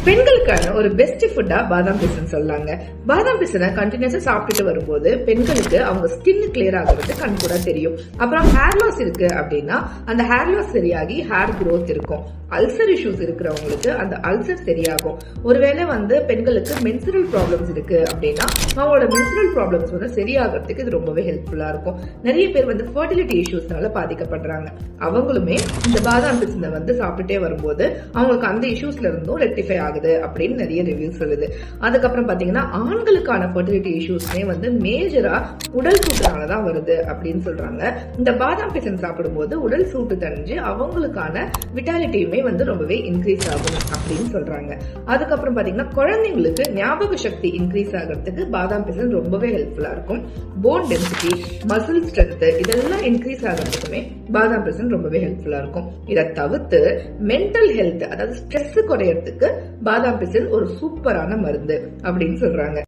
பெண்களுக்கான ஒரு பெஸ்ட் ஃபுட்டா பாதாம் பிசின் சொல்லாங்க. பாதாம் பிசினை கண்டினியூஸா சாப்பிட்டுட்டு வரும்போது பெண்களுக்கு அவங்க ஸ்கின் கிளியர் ஆகுறது கண் கூட தெரியும். அப்புறம் ஹேர் லாஸ் இருக்கு அப்படின்னா அந்த ஹேர் லாஸ் சரியாகி ஹேர் growth இருக்கும். அல்சர் இஷ்யூஸ் இருக்கிறவங்களுக்கு அந்த அல்சர் சரியாகும். ஒருவேளை பெண்களுக்கு மென்சுரல் ப்ராப்ளம்ஸ் இருக்கு அப்படின்னா அவங்களோட மென்சுரல் ப்ராப்ளம்ஸ் சரியாகிறதுக்கு இது ரொம்பவே ஹெல்ப்ஃபுல்லா இருக்கும். நிறைய பேர் ஃபர்டிலிட்டி இஷ்யூஸ்னால பாதிக்கப்படுறாங்க. அவங்களுமே இந்த பாதாம் பிசினை சாப்பிட்டுட்டே வரும்போது அவங்களுக்கு அந்த இஷ்யூஸ்ல இருந்தும் ரெக்டிஃபை ஆகுது அப்படின்னு நிறைய ரிவ்யூஸ் சொல்லுது. அதுக்கப்புறம் பாத்தீங்கன்னா ஆண்களுக்கான ஃபர்டிலிட்டி இஷ்யூஸ்மே மேஜரா உடல் சூட்டுனாலதான் வருது அப்படின்னு சொல்றாங்க. இந்த பாதாம் பிசின் சாப்பிடும்போது உடல் சூட்டு தணிஞ்சு அவங்களுக்கான விட்டாலிட்டியுமே ரொம்பவே இன்க்ரீஸ் ஆகும் அப்படின்னு சொல்றாங்க. அதுக்கப்புறம் பாத்தீங்கன்னா குழந்தைங்களுக்கு ஞாபக சக்தி இன்க்ரீஸ் ஆகிறதுக்கு பாதாம் பிசின் ரொம்பவே ஹெல்ப்ஃபுல்லா இருக்கும். போன் டென்சிட்டி, மசில் ஸ்ட்ரென்த் இதெல்லாம் இன்க்ரீஸ் ஆகிறதுக்குமே பாதாம் பிசின் ரொம்பவே ஹெல்ப்ஃபுல்லா இருக்கும். இதை தவிர்த்து மென்டல் ஹெல்த், அதாவது ஸ்ட்ரெஸ் குறையறதுக்கு பாதாம் பிசின் ஒரு சூப்பரான மருந்து அப்படின்னு சொல்றாங்க.